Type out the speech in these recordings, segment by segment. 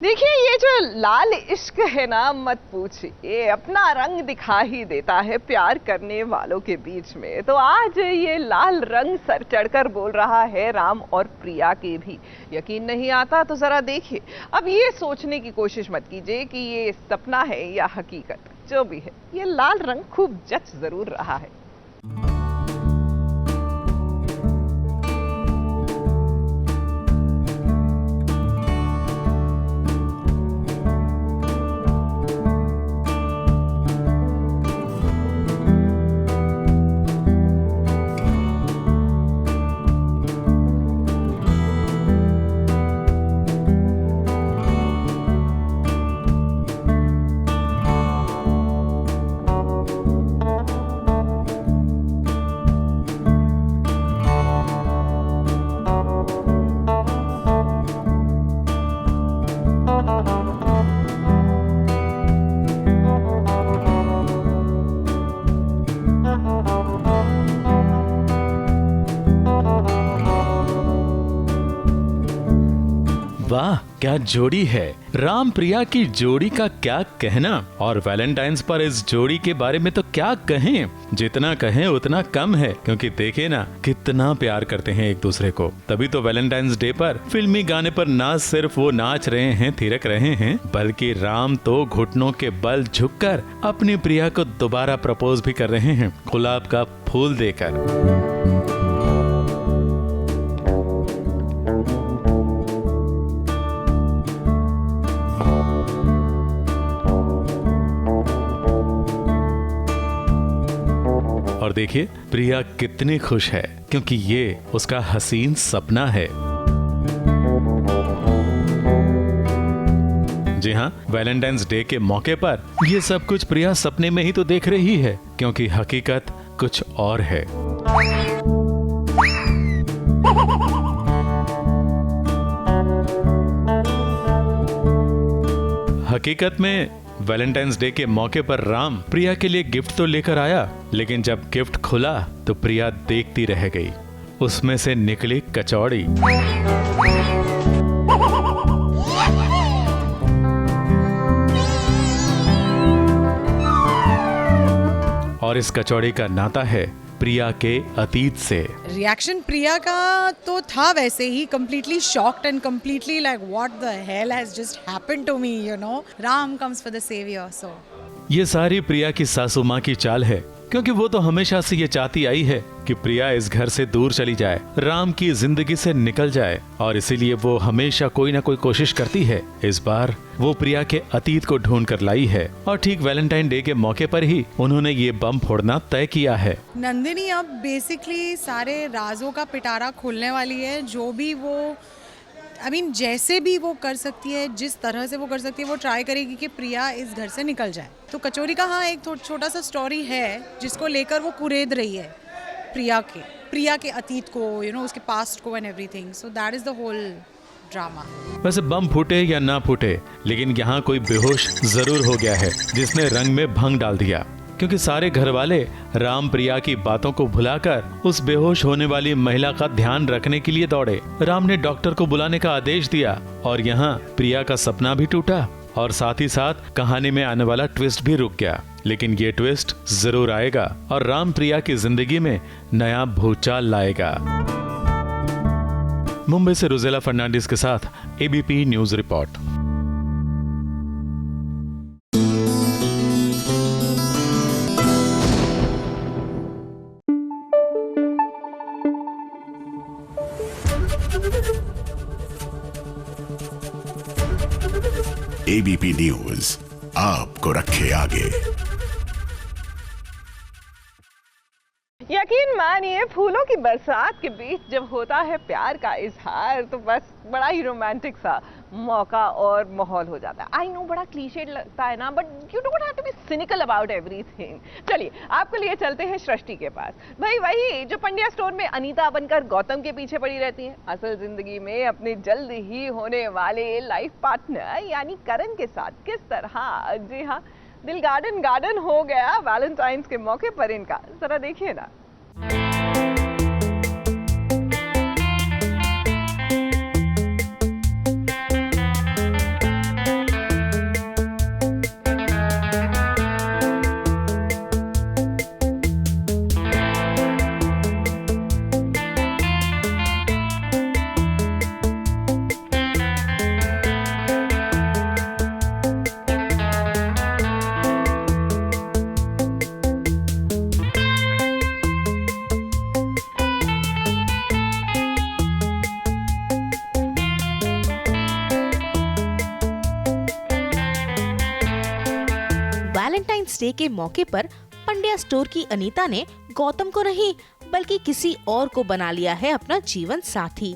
देखिए, ये जो लाल इश्क है ना, मत पूछिए, अपना रंग दिखा ही देता है प्यार करने वालों के बीच में। तो आज ये लाल रंग सर चढ़कर बोल रहा है राम और प्रिया के भी। यकीन नहीं आता तो जरा देखिए। अब ये सोचने की कोशिश मत कीजिए कि ये सपना है या हकीकत। जो भी है, ये लाल रंग खूब जच जरूर रहा है। वाह, क्या जोड़ी है। राम प्रिया की जोड़ी का क्या कहना। और वैलेंटाइंस पर इस जोड़ी के बारे में तो क्या कहें, जितना कहें उतना कम है। क्योंकि देखे ना कितना प्यार करते हैं एक दूसरे को। तभी तो वैलेंटाइंस डे पर फिल्मी गाने पर ना सिर्फ वो नाच रहे हैं, थिरक रहे हैं, बल्कि राम तो घुटनों के बल झुककर अपनी प्रिया को दोबारा प्रपोज भी कर रहे हैं, गुलाब का फूल देकर। और देखिए प्रिया कितनी खुश है, क्योंकि ये उसका हसीन सपना है। जी हाँ, वैलेंटाइंस डे के मौके पर ये सब कुछ प्रिया सपने में ही तो देख रही है, क्योंकि हकीकत कुछ और है। हकीकत में वैलेंटाइंस डे के मौके पर राम प्रिया के लिए गिफ्ट तो लेकर आया, लेकिन जब गिफ्ट खुला तो प्रिया देखती रह गई। उसमें से निकली कचौड़ी। और इस कचौड़ी का नाता है प्रिया के अतीत से। रिएक्शन प्रिया का तो था वैसे ही completely shocked and completely like what the hell has just happened to me, you know. Ram comes for the savior, so. ये सारी प्रिया की सासू माँ की चाल है, क्योंकि वो तो हमेशा से ये चाहती आई है कि प्रिया इस घर से दूर चली जाए, राम की जिंदगी से निकल जाए, और इसीलिए वो हमेशा कोई ना कोई कोशिश करती है। इस बार वो प्रिया के अतीत को ढूंढ कर लाई है, और ठीक वैलेंटाइन डे के मौके पर ही उन्होंने ये बम फोड़ना तय किया है। नंदिनी अब बेसिकली सारे राजों का पिटारा खोलने वाली है। जो भी वो जैसे भी वो कर सकती है, जिस तरह से वो कर सकती है, वो ट्राई करेगी कि प्रिया इस घर से निकल जाए। तो कचौरी का हाँ एक छोटा सा स्टोरी है, जिसको लेकर वो कुरेद रही है प्रिया के अतीत को, उसके पास्ट को and everything. So that is the whole drama. वैसे बम फूटे या ना फूटे, लेकिन यहाँ कोई बेहोश जरूर हो गया है, जिसने रंग में भंग डाल दिया। क्योंकि सारे घर वाले राम प्रिया की बातों को भुलाकर उस बेहोश होने वाली महिला का ध्यान रखने के लिए दौड़े। राम ने डॉक्टर को बुलाने का आदेश दिया, और यहाँ प्रिया का सपना भी टूटा, और साथ ही साथ कहानी में आने वाला ट्विस्ट भी रुक गया। लेकिन ये ट्विस्ट जरूर आएगा, और राम प्रिया की जिंदगी में नया भूचाल लाएगा। मुंबई से रोजेला फर्नांडिस के साथ ABP news report. ABP news आपको रखे आगे। यकीन मानिए, फूलों की बरसात के बीच जब होता है प्यार का इजहार, तो बस बड़ा ही रोमांटिक सा मौका और माहौल हो जाता है। आई नो बड़ा क्लीशेड लगता है ना, but you don't have to be cynical about everything. चलिए आपको लिए चलते हैं सृष्टि के पास। भाई वही जो पंड्या स्टोर में अनीता बनकर गौतम के पीछे पड़ी रहती है, असल जिंदगी में अपने जल्द ही होने वाले लाइफ पार्टनर यानी करण के साथ किस तरह, जी हाँ, दिल गार्डन हो गया वैलेंटाइंस के मौके पर इनका। जरा देखिए ना। वैलेंटाइंस डे के मौके पर पंड्या स्टोर की अनीता ने गौतम को नहीं बल्कि किसी और को बना लिया है अपना जीवन साथी।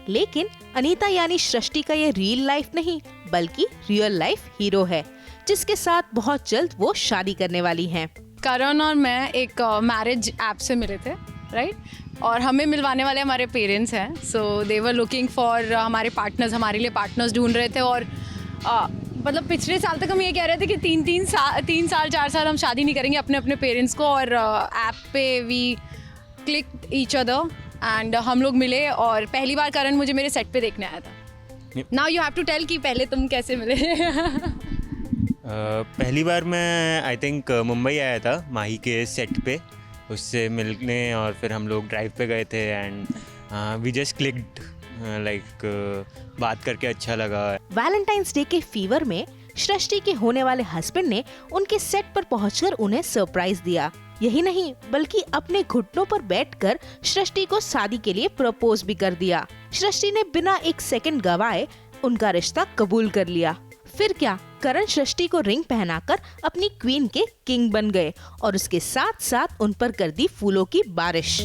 लेकिन अनीता यानी सृष्टि का ये रियल लाइफ नहीं बल्कि रियल लाइफ हीरो है, जिसके साथ बहुत जल्द वो शादी करने वाली हैं। करण और मैं एक मैरिज ऐप से मिले थे, राइट? और हमें मिलवाने वाले हमारे पेरेंट्स हैं, सो दे वर लुकिंग फॉर हमारे पार्टनर्स, हमारे लिए पार्टनर्स ढूंढ रहे थे। और मतलब पिछले साल तक हम ये कह रहे थे कि 3 साल 4 साल हम शादी नहीं करेंगे अपने अपने पेरेंट्स को। और ऐप पे we click each other and हम लोग मिले और पहली बार करण मुझे मेरे सेट पे देखने आया था। Now you have to tell कि पहले तुम कैसे मिले। पहली बार मैं आई थिंक मुंबई आया था माही के सेट पे, उससे मिलने, और फिर हम लोग ड्राइव पे गए थे and we just clicked, like बात करके अच्छा लगा। वैलेंटाइंस डे के फीवर में सृष्टि के होने वाले हस्बैंड ने उनके सेट पर पहुंचकर उन्हें सरप्राइज दिया। यही नहीं बल्कि अपने घुटनों पर बैठकर सृष्टि को शादी के लिए प्रपोज भी कर दिया। सृष्टि ने बिना एक सेकंड गवाए उनका रिश्ता कबूल कर लिया। फिर क्या, करण सृष्टि को रिंग पहनाकर अपनी क्वीन के किंग बन गए और उसके साथ साथ उन पर कर दी फूलों की बारिश।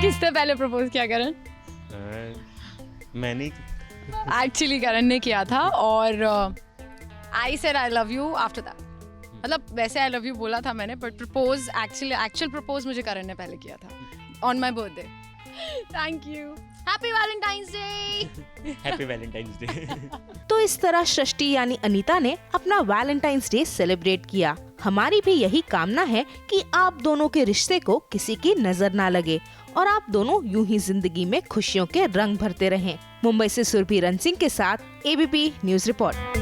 किसने पहले प्रपोज किया? करण। मैंने एक्चुअली करण ने किया था और I said I love you after that. मतलब वैसे आई लव यू बोला था मैंने, बट प्रपोज एक्चुअल प्रपोज मुझे करण ने पहले किया था on my birthday. Thank you, happy Valentine's day. Happy Valentine's day. तो इस तरह सृष्टि यानी अनीता ने अपना वैलेंटाइंस डे सेलिब्रेट किया। हमारी भी यही कामना है कि आप दोनों के रिश्ते को किसी की नजर ना लगे और आप दोनों यूं ही जिंदगी में खुशियों के रंग भरते रहें। मुंबई से सुरभि रन सिंह के साथ ABP news report.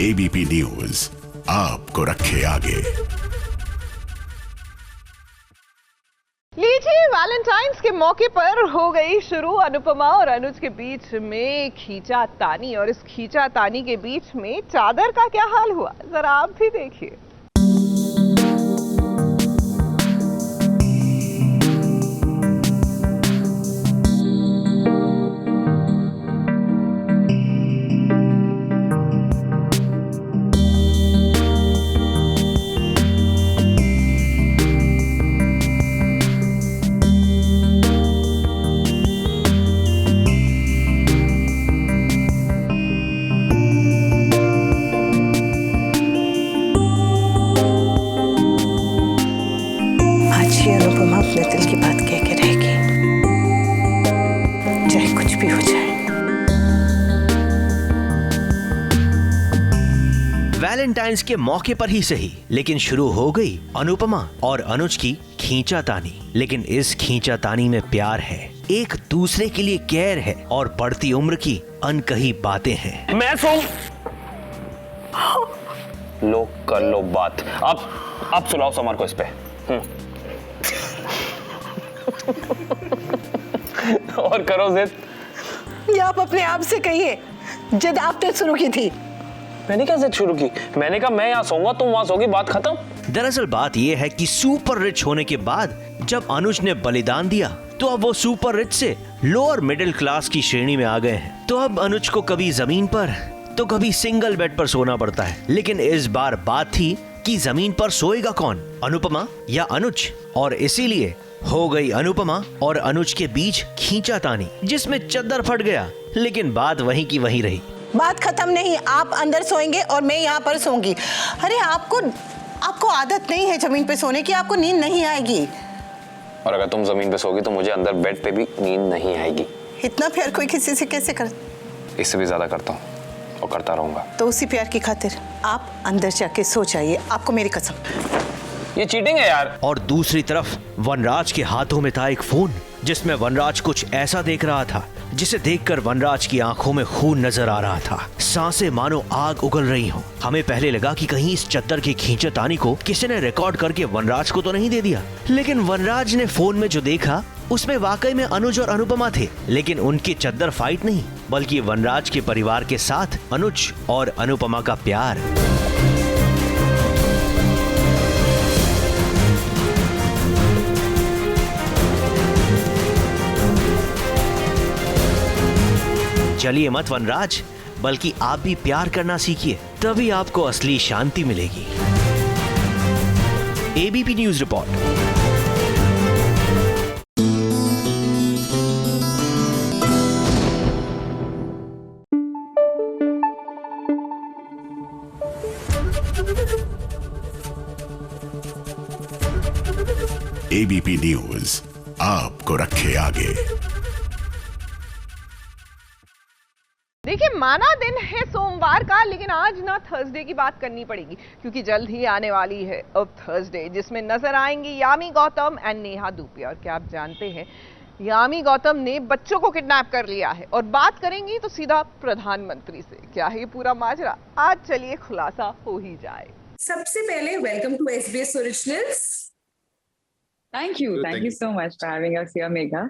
ABP news आपको रखे आगे। लीजिए, वैलेंटाइंस के मौके पर हो गई शुरू अनुपमा और अनुज के बीच में खींचातानी, और इस खींचातानी के बीच में चादर का क्या हाल हुआ जरा आप भी देखिए। अनुपमा अपने दिल की बात कह के रहेगी, चाहे कुछ भी हो जाए। वैलेंटाइंस के मौके पर ही सही, लेकिन शुरू हो गई अनुपमा और अनुज की खींचातानी। लेकिन इस खींचातानी में प्यार है, एक दूसरे के लिए केयर है और बढ़ती उम्र की अनकही बातें हैं। मैं लो कर लो बात। अब सुनाओ समर को इस पे। और करो जिद। ये आप अपने आप से कहिए, जिद आपने शुरू की थी। मैंने क्या जिद शुरू की? मैंने कहा मैं यहाँ सोऊंगा तुम वहां सोगी, बात खत्म। दरअसल बात यह है कि सुपर रिच होने के बाद जब अनुज ने बलिदान दिया तो अब वो सुपर रिच से लोअर मिडिल क्लास की श्रेणी में आ गए हैं। तो अब अनुज को कभी जमीन पर तो कभी सिंगल बेड पर सोना पड़ता है। लेकिन इस बार बात थी कि जमीन पर सोएगा कौन, अनुपमा या अनुज? और इसीलिए हो गई अनुपमा और अनुज के बीच खींचातानी, जिसमें चद्दर फट गया, लेकिन बात वहीं की वहीं रही। बात खत्म नहीं, आप अंदर सोएंगे और मैं यहाँ पर सोऊंगी। अरे आपको आदत नहीं है जमीन पे सोने की, आपको नींद नहीं आएगी। और अगर तुम जमीन पे सोगी तो मुझे अंदर बेड पे भी नींद नहीं आएगी। इतना प्यार कोई किसी से कैसे कर? इससे भी ज्यादा करता हूँ। और करता रहूंगा। तो उसी प्यार की खातिर आप अंदर जाके सो जाइए, आपको मेरी कसम। ये चीटिंग है यार। और दूसरी तरफ वनराज के हाथों में था एक फोन, जिसमें वनराज कुछ ऐसा देख रहा था जिसे देखकर वनराज की आंखों में खून नजर आ रहा था। सांसें मानो आग उगल रही हो। हमें पहले लगा कि कहीं इस चद्दर की खींचतानी को किसी ने रिकॉर्ड करके वनराज को तो नहीं दे दिया, लेकिन वनराज ने फोन में जो देखा उसमें वाकई में अनुज और अनुपमा थे, लेकिन उनकी चद्दर फाइट नहीं, बल्कि वनराज के परिवार के साथ अनुज और अनुपमा का प्यार। चलिए मत वनराज, बल्कि आप भी प्यार करना सीखिए, तभी आपको असली शांति मिलेगी। ABP news report. ABP news आपको रखे आगे। देखिए, माना दिन है सोमवार का, लेकिन आज ना थर्सडे की बात करनी पड़ेगी, क्योंकि जल्द ही आने वाली है अब थर्सडे, जिसमें नजर आएंगी यामी गौतम एंड नेहा धूपिया। और क्या आप जानते हैं, यामी गौतम ने बच्चों को किडनैप कर लिया है। और बात करेंगी तो सीधा प्रधानमंत्री से। क्या है ये पूरा माजरा? आज चलिए खुलासा हो ही जाए। सबसे पहले welcome to SBS originals. Thank you so much for having us here Megha.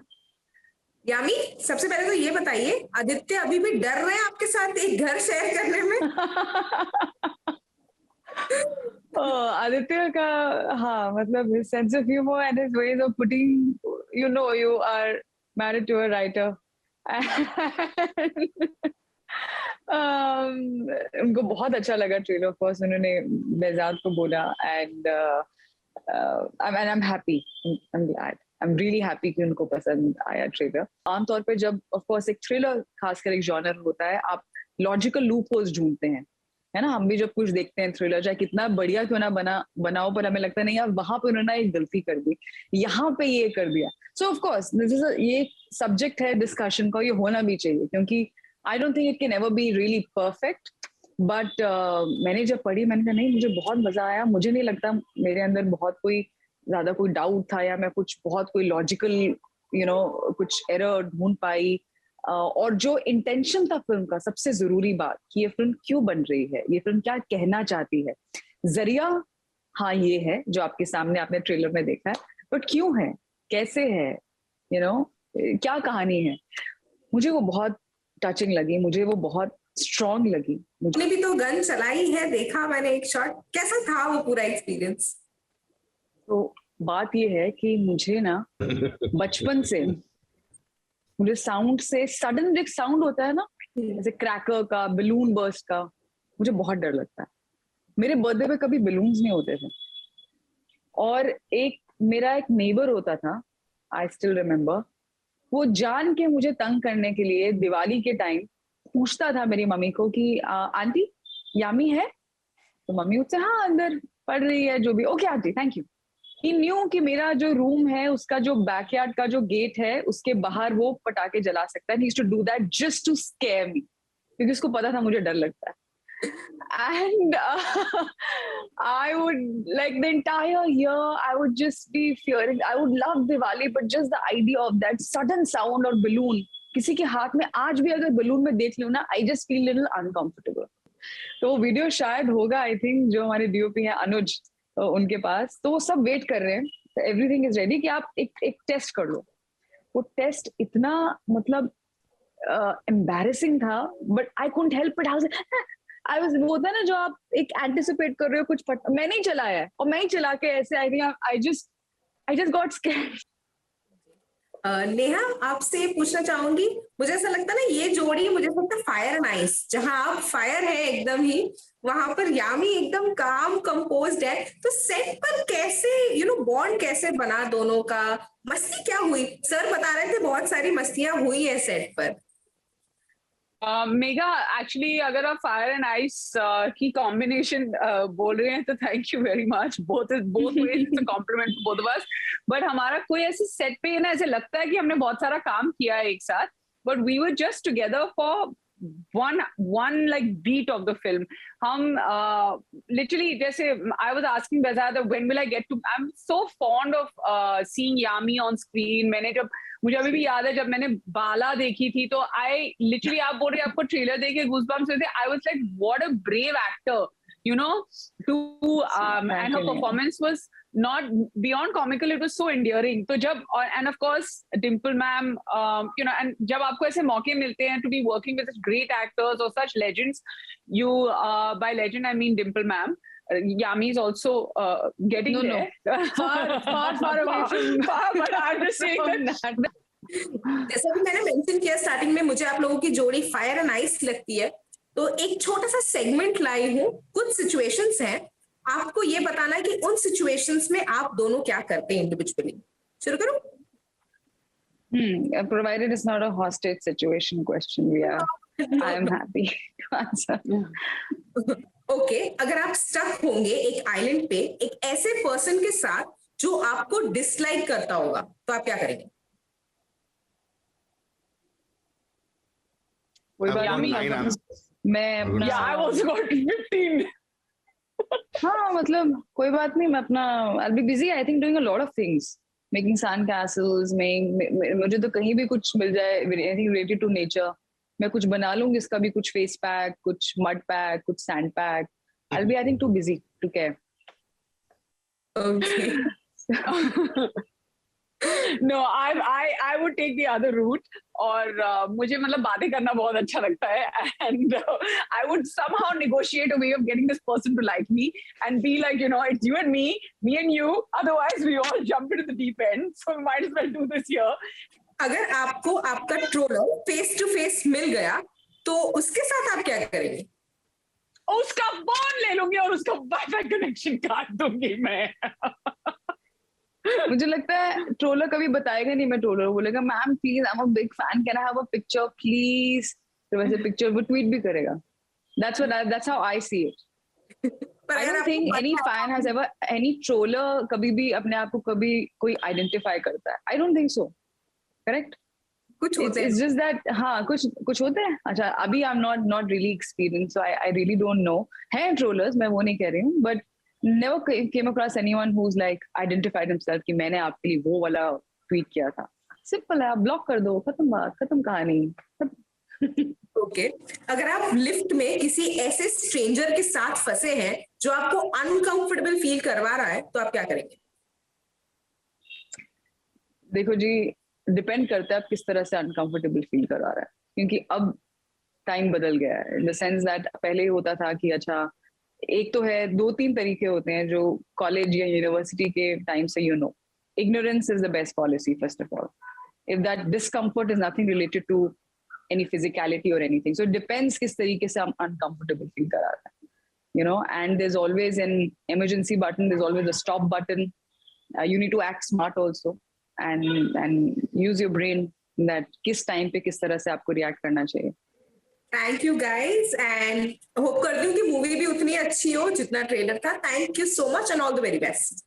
Yami, सबसे पहले तो ये बताइए, आदित्य अभी भी डर रहे हैं आपके साथ एक घर शेयर करने में? आदित्य का हाँ, मतलब his sense of humor and his ways of putting, you are married to a writer. उनको बहुत अच्छा लगा ट्रेलर। फर्स्ट उन्होंने बेजाद को बोला and I'm happy, I'm glad, I'm really happy कि उनको पसंद आया ट्रेलर। आमतौर पे जब ऑफ कोर्स एक थ्रिलर खासकर एक जॉनर होता है, आप लॉजिकल लूप होल्स ढूंढते हैं, है ना। हम भी जब कुछ देखते हैं थ्रिलर, चाहे कितना बढ़िया क्यों ना बनाओ, पर हमें लगता नहीं यार वहां पे उन्होंने एक गलती कर दी, यहाँ पे ये कर दिया। सो ऑफ कोर्स ये सब्जेक्ट है डिस्कशन का, ये होना भी चाहिए, क्योंकि I don't think it can ever be really perfect. But मैंने जब पढ़ी, मैंने कहा नहीं, मुझे बहुत मजा आया। मुझे नहीं लगता मेरे अंदर बहुत कोई ज्यादा कोई डाउट था, या मैं कुछ बहुत कोई लॉजिकल कुछ एरर ढूंढ पाई। और जो इंटेंशन था फिल्म का, सबसे जरूरी बात कि ये फिल्म क्यों बन रही है, ये फिल्म क्या कहना चाहती है। जरिया हाँ ये है जो आपके सामने आपने ट्रेलर में देखा है, बट क्यों है, कैसे है, क्या कहानी है, मुझे वो बहुत टचिंग लगी, मुझे वो बहुत स्ट्रॉन्ग लगी। मुझे भी तो गन चलाई है, देखा मैंने एक शॉट, कैसा था वो पूरा एक्सपीरियंस? तो बात ये है कि मुझे ना बचपन से मुझे साउंड से, सडन एक साउंड होता है ना, जैसे क्रैकर का, बलून बर्स्ट का, मुझे बहुत डर लगता है। मेरे बर्थडे पे कभी बलून्स नहीं होते थे, और मेरा एक नेबर होता था, आई स्टिल रिमेम्बर, वो जान के मुझे तंग करने के लिए दिवाली के टाइम पूछता था मेरी मम्मी को कि आंटी यामी है? तो मम्मी उससे हाँ अंदर पढ़ रही है, जो भी, okay aunty thank you. He new कि मेरा जो रूम है उसका जो बैकयार्ड का जो गेट है उसके बाहर वो पटाखे जला सकता है। He used to do that just to scare me, क्योंकि उसको पता था मुझे डर लगता है। And I would, like the entire year, I would just be fearing. I would love Diwali, but just the idea of that sudden sound or balloon, किसी के हाथ में आज भी अगर बलून में देख लूं ना, I just feel little uncomfortable. तो वीडियो शायद होगा, आई थिंक जो हमारे डीओपी हैं अनुज, उनके पास, तो वो सब वेट कर रहे हैं। एवरीथिंग इज रेडी कि आप एक टेस्ट कर लो। वो टेस्ट इतना मतलब एम्बैरेसिंग था, but I couldn't help it. I was, वो होता है ना जो आप एक एंटिसिपेट कर रहे हो कुछ, मैं नहीं चलाया है और मैं ही चला के ऐसे, I think I just got scared. Neha, आपसे पूछना चाहूंगी, मुझे ऐसा लगता है ना ये जोड़ी, मुझे लगता है फायर एंड आइस, जहां आप फायर है एकदम ही, वहां पर यामी एकदम काम कंपोज्ड है। तो सेट पर कैसे बॉन्ड कैसे बना दोनों का? मस्ती क्या हुई? सर बता रहे थे बहुत सारी मस्तियां हुई है सेट पर। मेगा, एक्चुअली अगर आप फायर एंड आइस की कॉम्बिनेशन बोल रहे हैं तो thank you very much, both ways it's a compliment to both of us. But हमारा कोई ऐसे सेट पे ना ऐसे लगता है कि हमने बहुत सारा काम किया है एक साथ, but we were just together for one like beat of the film. हम literally जैसे I was asking Bezada, when will I get to? I'm so fond of seeing Yami on screen. मैंने जब मुझे अभी भी याद है जब मैंने बाला देखी थी तो I literally आप बोल रहे आपको ट्रेलर देख के goosebumps हुए थे. I was like, what a brave actor, you know, to and her performance was not beyond comical, it was so endearing. तो जब and of course Dimple ma'am, you know, and जब आपको ऐसे मौके मिलते हैं to be working with such great actors or such legends, you by legend I mean Dimple ma'am. Yami is also getting there. No. far away from far, but I'm just saying that. जैसा कि मैंने mention किया starting में, मुझे आप लोगों की जोड़ी फायर एंड आइस लगती है, तो एक छोटा सा सेगमेंट लाई हूँ. कुछ सिचुएशंस हैं, आपको ये बताना है कि उन सिचुएशंस में आप दोनों क्या करते हैं इंडिविजुअली. शुरू करूं? Provided it's not a hostage situation question, I am happy to answer. Okay, अगर आप स्टक होंगे एक आइलैंड पे एक ऐसे पर्सन के साथ जो आपको डिसलाइक करता होगा, तो आप क्या करेंगे? मैं अपना I also got 15. हाँ, मतलब कोई बात नहीं, मैं अपना I'll be busy I think doing a lot of things, making sand castles, मुझे तो कहीं भी कुछ मिल जाए anything related to nature, मैं कुछ बना लूंगी, इसका भी कुछ face pack, कुछ mud pack, कुछ sand pack. I'll be I think too busy to care. Okay. No, I would take the other route. और मुझे मतलब बातें करना बहुत अच्छा लगता है, and I would somehow negotiate a way of getting this person to like me and be like, you know, it's you and me and you. Otherwise, we all jump into the deep end. So we might as well do this here. अगर आपको आपका troller face to face मिल गया, तो उसके साथ आप क्या करेंगे? उसका फोन ले लूंगी और उसका वाईफाई कनेक्शन काट दूंगी मैं. मुझे लगता है ट्रोलर कभी बताएगा नहीं, मैं ट्रोलर बोलेगा ma'am please I am a big fan, can I have a picture please, तो वैसे पिक्चर वो ट्वीट भी करेगा. that's how I see it. I don't think any fan has ever, any troller कभी भी अपने आप को कभी कोई आइडेंटिफाई करता है. I don't think so. Correct? कुछ होते हैं. It's just that हाँ कुछ होते हैं. अच्छा अभी I'm not really experienced, so I really don't know. हैं trollers, मैं वो नहीं कह रही हूँ, but never came across anyone who's like identified himself कि मैंने आपके लिए वो वाला ट्वीट किया था. सिंपल है, आप ब्लॉक कर दो, खत्म बात, खत्म कहानी. ओके, अगर आप लिफ्ट में किसी ऐसे स्ट्रेंजर के साथ फंसे हैं जो आपको अनकंफर्टेबल फील करवा रहा है, तो आप क्या करेंगे? देखो जी, डिपेंड करता है आप किस तरह से अनकंफर्टेबल फील करवा रहा है, क्योंकि अब टाइम बदल गया है इन द सेंस दैट पहले होता था कि अच्छा एक तो है, 2-3 तरीके होते हैं जो कॉलेज या यूनिवर्सिटी के टाइम से you know. Ignorance is the best policy first of all. If that discomfort is nothing related to any physicality और एनीथिंग, सो इट डिपेंड्स किस तरीके से हम अनकंफर्टेबल फील करा रहे हैं, you know. And there is always an emergency button, there is always a stop button. You need to act smart also and use your brain that किस time पे किस तरह से आपको रिएक्ट करना चाहिए. Thank you guys, and hope करती हूँ कि मूवी भी उतनी अच्छी हो जितना ट्रेलर था. Thank you so much and all the very best.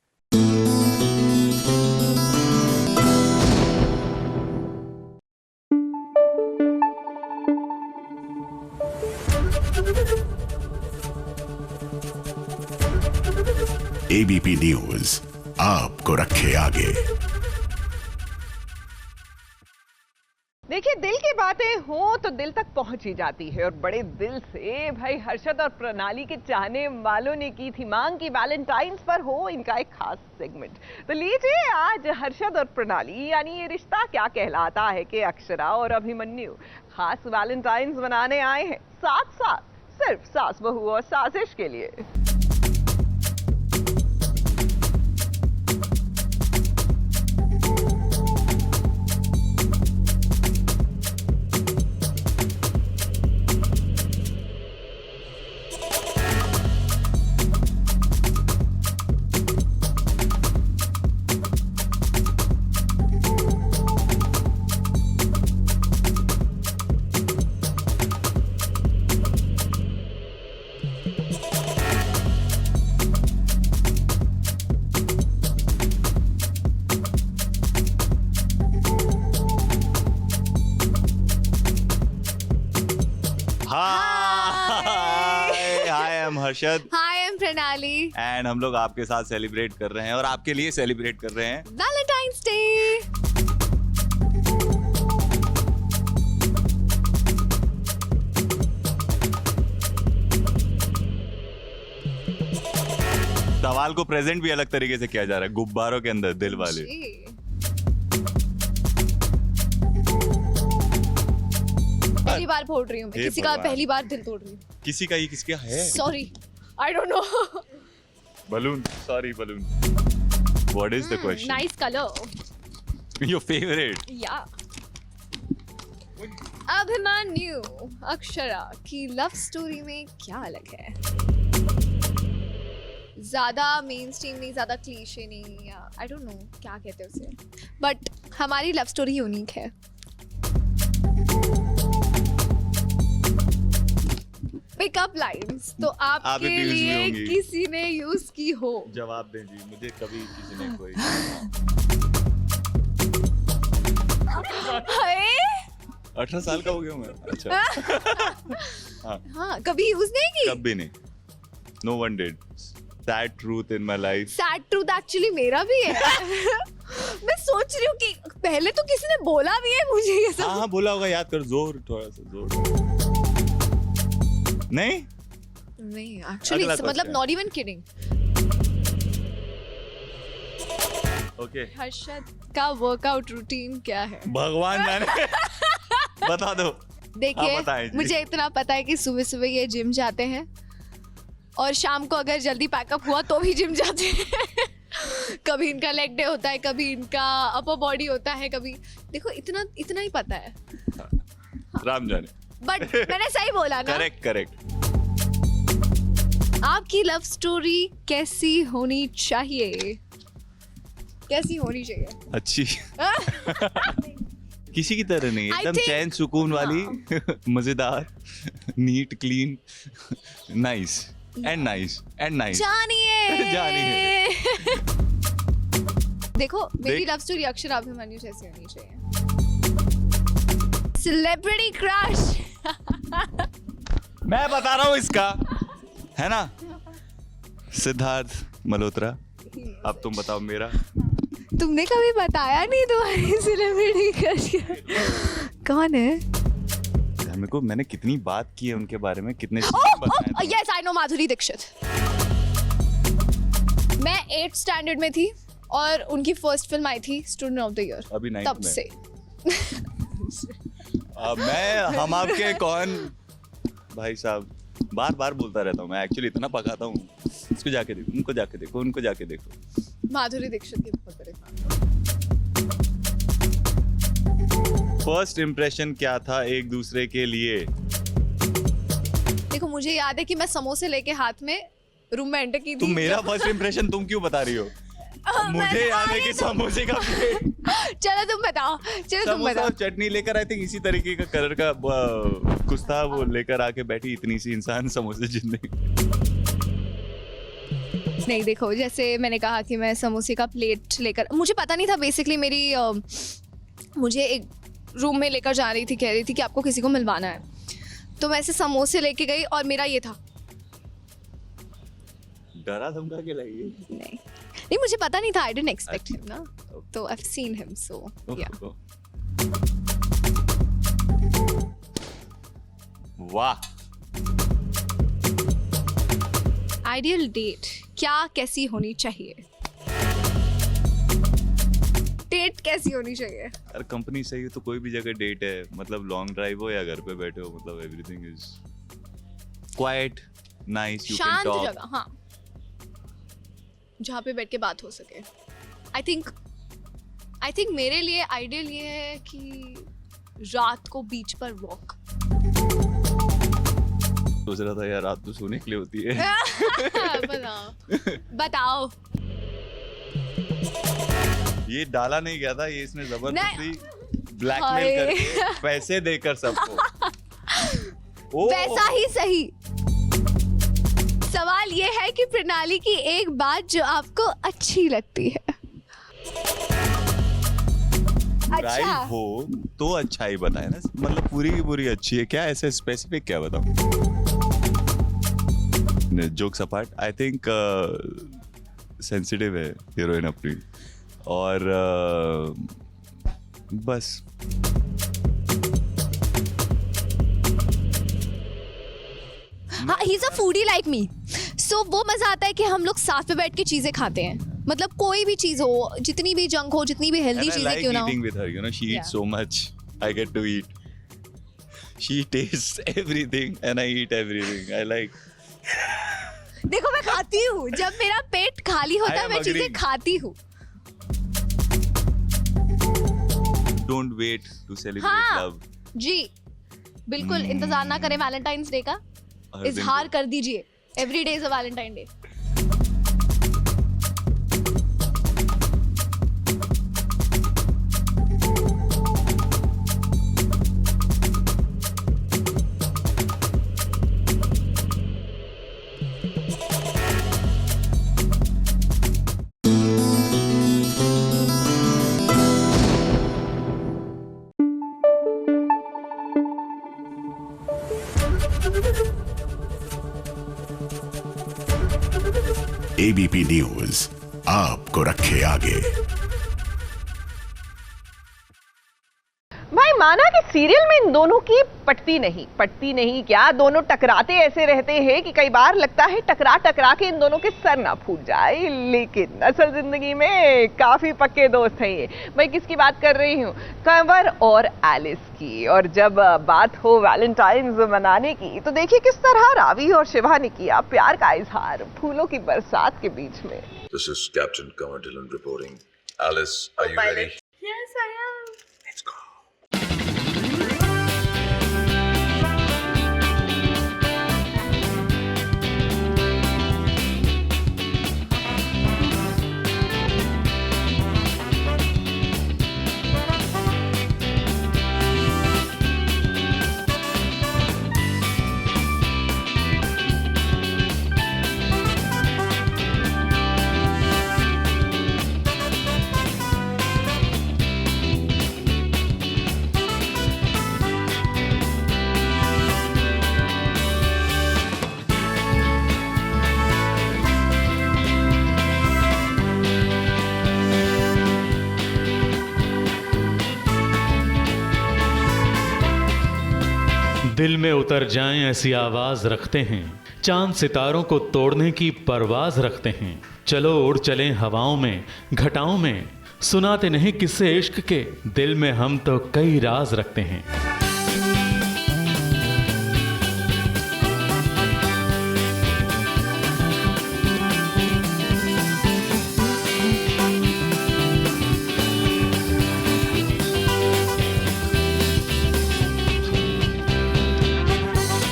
ABP news आपको रखे आगे. देखिए, दिल की बातें हो तो दिल तक पहुंच ही जाती है, और बड़े दिल से भाई हर्षद और प्रणाली के चाहने वालों ने की थी मांग की वैलेंटाइंस पर हो इनका एक खास सेगमेंट. तो लीजिए आज हर्षद और प्रणाली यानी ये रिश्ता क्या कहलाता है कि अक्षरा और अभिमन्यु खास वैलेंटाइंस बनाने आए हैं साथ साथ सिर्फ सास बहू और साजिश के लिए. Hi, I am Harshad hi I am Pranali and हम लोग आपके साथ सेलिब्रेट कर रहे हैं और आपके लिए सेलिब्रेट कर रहे हैं वैलेंटाइंस डे। सवाल को प्रेजेंट भी अलग तरीके से किया जा रहा है, गुब्बारों के अंदर दिल वाले। पहली बार फोड़ रही हूँ मैं, किसी का पहली बार दिल तोड़ रही हूँ। किसी का, ये किसका है? Sorry, I don't know. Balloon, sorry balloon. What is the question? Nice colour, your favourite. या। अभिमन्यु अक्षरा की लव स्टोरी में क्या अलग है? ज्यादा मेन स्ट्रीम नहीं, ज्यादा क्लीशे नहीं, या आई डोंट नो क्या कहते हैं उसे, बट हमारी लव स्टोरी यूनिक है। पिकअप लाइन्स तो आपके लिए किसी ने यूज की हो? जवाब दें जी, मुझे कभी किसी ने कोई 18 साल का हो गया मैं। अच्छा। हाँ, कभी यूज नहीं की? कभी नहीं। No one did. Sad truth in my life. Sad truth actually मेरा भी है। मैं सोच रही हूँ कि पहले तो किसी ने बोला भी है मुझे ये सब। हाँ बोला होगा, याद कर, जोर, थोड़ा सा जोर। नहीं एक्चुअली मतलब not even kidding. Okay, Harshad का वर्कआउट रूटीन क्या है? भगवान जाने। बता दो। देखिए मुझे इतना पता है कि सुबह सुबह ये जिम जाते हैं और शाम को अगर जल्दी पैकअप हुआ तो भी जिम जाते हैं। कभी इनका लेग डे होता है, कभी इनका अपर बॉडी होता है, कभी देखो इतना ही पता है। राम जाने। बट मैंने सही बोला ना? करेक्ट। आपकी लव स्टोरी कैसी होनी चाहिए? कैसी होनी चाहिए? अच्छी। किसी की तरह नहीं, एकदम चैन सुकून वाली, मजेदार, neat, clean, nice and nice. जानिए। देखो मेरी लव स्टोरी अक्षरा अभिमन्यु जैसी होनी चाहिए। Celebrity crush. मैं बता रहा हूँ इसका, है ना? सिद्धार्थ मल्होत्रा। अब तुम बताओ मेरा। तुमने कभी बताया नहीं तुम्हारी सेलिब्रिटी क्रश कौन है? मेरे को, मैंने कितनी बात की है उनके बारे में, कितने yes I know, Madhuri Dixit. मैं 8th स्टैंडर्ड में थी और उनकी फर्स्ट फिल्म आई थी स्टूडेंट ऑफ द ईयर। अभी 9th तब से हम आपके कौन भाई साहब, बार बोलता रहता हूँ मैं, एक्चुअली इतना पकाता हूँ। इसको जाके देखो, उनको जाके देखो, उनको जाके देखो। माधुरी दीक्षित की बहुत बड़े फैन। फर्स्ट इम्प्रेशन क्या था एक दूसरे के लिए? देखो मुझे याद है कि मैं समोसे लेके हाथ में रूम में एंटर की थी। तुम मेरा फर्स्ट इम्प्रेशन तुम क्यों बता रही हो? मुझे याद है कि समोसे का चलो तुम बताओ। चटनी लेकर आई थी, इसी तरीके का कलर का कुछ था, वो लेकर आके बैठी, इतनी सी इंसान, समोसे जितने। नहीं देखो, जैसे मैंने कहा कि मैं समोसे का प्लेट लेकर, मुझे पता नहीं था बेसिकली, मेरी मुझे एक रूम में लेकर जा रही थी, कह रही थी कि आपको किसी को मिलवाना है, तो मैं ऐसे समोसे लेके गई और मेरा ये था। डरा धमका के लाई? नहीं मुझे पता नहीं था, आई डिडंट एक्सपेक्ट हिम ना, तो आई हैव सीन हिम, सो या। वाह। आइडियल डेट क्या कैसी होनी चाहिए? डेट कैसी होनी चाहिए? अगर कंपनी सही हो तो कोई भी जगह डेट है, मतलब लॉन्ग ड्राइव हो या घर पे बैठे हो, मतलब everything is quite, nice, you can शांत टॉक। जगह, हाँ, जहाँ पे बैठ के बात हो सके। आई थिंक मेरे लिए आइडियल ये है कि रात को बीच पर वॉक। सोच रहा था यार, रात तो सोने के लिए होती है। बताओ। ये डाला नहीं गया था, ये इसने जबरदस्ती ब्लैकमेल करके पैसे देकर सबको। वैसा ही सही। सवाल ये है कि प्रणाली की एक बात जो आपको अच्छी लगती है। ड्राइव हो तो अच्छा ही बताए ना, मतलब पूरी की पूरी अच्छी है, क्या ऐसे स्पेसिफिक क्या बताऊं? Jokes apart, I think sensitive है हीरोइन अपनी, और बस। हाँ, he is a foodie like me, so वो मजा आता है कि हम लोग साथ में बैठ के चीजें खाते हैं, मतलब कोई भी चीज हो, जितनी भी जंक हो, जितनी भी हेल्दी चीजें क्यों ना हो। eating with her, you know, she eats so much, I get to eat. She tastes everything and I eat everything. I like. देखो मैं खाती हूँ, जब मेरा पेट खाली होता है मैं चीजें खाती हूँ। Don't wait to celebrate love. जी बिल्कुल, इंतजार ना करें वैलेंटाइंस डे का, इजहार कर दीजिए। Every day is a Valentine day. ABP news आपको रखे आगे। भाई माना कि सीरियल में इन दोनों की पटती नहीं क्या, दोनों टकराते ऐसे रहते हैं कि कई बार लगता है टकरा के इन दोनों के सर ना फूट जाए, लेकिन असल जिंदगी में काफी पक्के दोस्त हैं ये। मैं किसकी बात कर रही हूँ? कंवर और एलिस की। और जब बात हो वैलेंटाइन्स मनाने की तो देखिए किस तरह रावी और शिवा ने किया प्यार का इजहार फूलों की बरसात के बीच में। This is Captain Kanwar Dhillon reporting. Alice, are you ready? Yes, I am. Let's go. दिल में उतर जाएं ऐसी आवाज रखते हैं, चांद सितारों को तोड़ने की परवाज रखते हैं। चलो उड़ चलें हवाओं में, घटाओं में, सुनाते नहीं किस्से इश्क के, दिल में हम तो कई राज रखते हैं।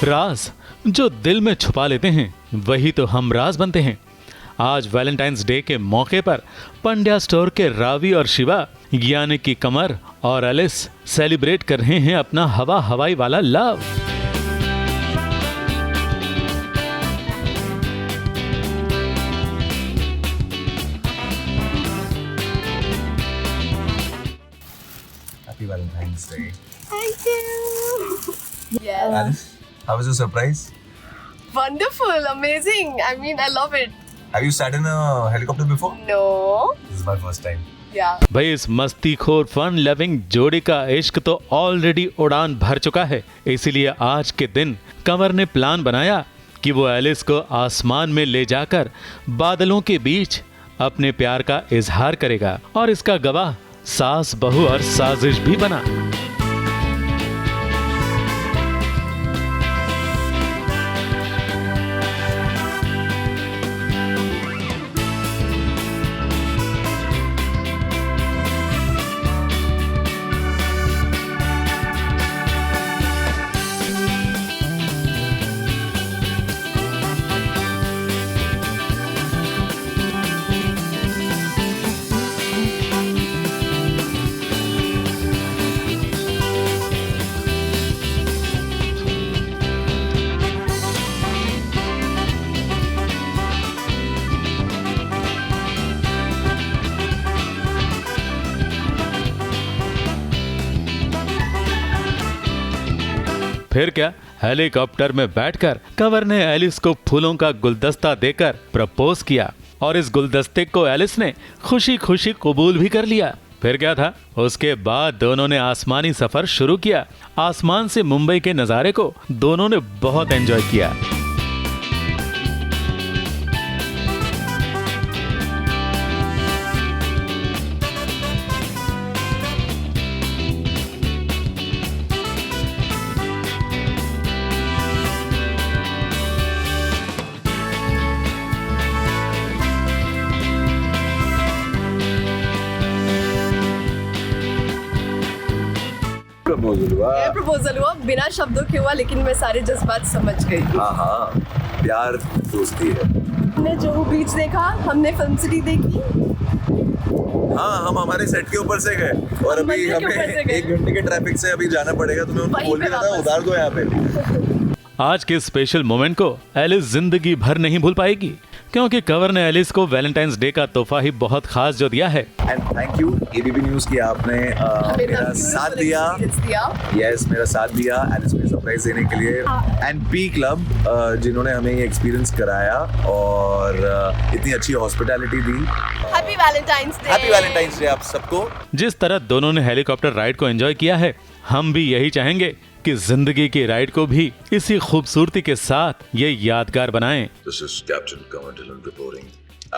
राज जो दिल में छुपा लेते हैं वही तो हम राज बनते हैं। आज वैलेंटाइंस डे के मौके पर पंड्या स्टोर के रावी और शिवा यानी कि कमर और एलिस सेलिब्रेट कर रहे हैं अपना हवाई वाला love. Happy Valentine's Day. Thank you. Yes. Alice, how was your surprise? Wonderful, amazing. I mean, I love it. Have you sat in a helicopter before? No. This is my first time. Yeah. भाई इस मस्तीखोर fun loving जोड़ी का इश्क तो already उड़ान भर चुका है, इसीलिए आज के दिन कंवर ने प्लान बनाया कि वो एलिस को आसमान में ले जाकर बादलों के बीच अपने प्यार का इजहार करेगा और इसका गवाह सास बहू और साजिश भी बना। फिर क्या, हेलीकॉप्टर में बैठकर कंवर ने एलिस को फूलों का गुलदस्ता देकर प्रपोज किया और इस गुलदस्ते को एलिस ने खुशी खुशी कबूल भी कर लिया। फिर क्या था, उसके बाद दोनों ने आसमानी सफर शुरू किया। आसमान से मुंबई के नज़ारे को दोनों ने बहुत एंजॉय किया। प्रपोजल हुआ बिना शब्दों के हुआ, लेकिन मैं सारे जज्बात समझ गई। हाँ, प्यार दोस्ती है। हमने जुहू बीच देखा, हमने फिल्म सिटी देखी। हाँ, हम हमारे सेट के ऊपर से गए और अभी हमें 1 घंटे के ट्रैफिक से अभी जाना पड़ेगा। तो मैं उनको बोल भी रहा था उतार दो यहाँ पे। आज के स्पेशल मोमेंट को एलिस जिंदगी भर नहीं भूल पाएगी, क्योंकि कंवर ने एलिस को वैलेंटाइंस डे का तोहफा ही बहुत खास जो दिया है। And thank you ABP news की, आपने मेरा साथ दिया। यस, मेरा साथ दिया एलिस में सरप्राइज देने के लिए। एंड पी क्लब जिन्होंने हमें ये एक्सपीरियंस कराया और इतनी अच्छी हॉस्पिटैलिटी दी। Happy Valentine's day. Happy Valentine's day आप सबको। जिस तरह दोनों ने हेलीकॉप्टर राइड को एंजॉय किया है, हम भी यही चाहेंगे कि जिंदगी की राइड को भी इसी खूबसूरती के साथ ये यादगार बनाएं। This is Captain Kamal Dillon reporting.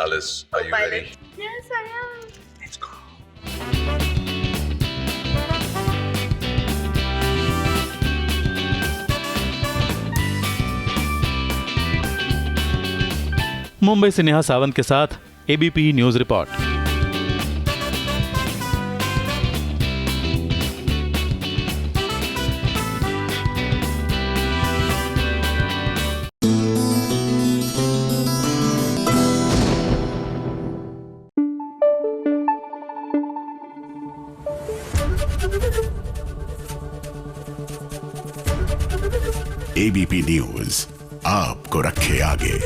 Alice, are you ready? Yes, I am. Let's go. Mumbai से नेहा सावंत के साथ ABP news report. ABP news आपको रखे आगे।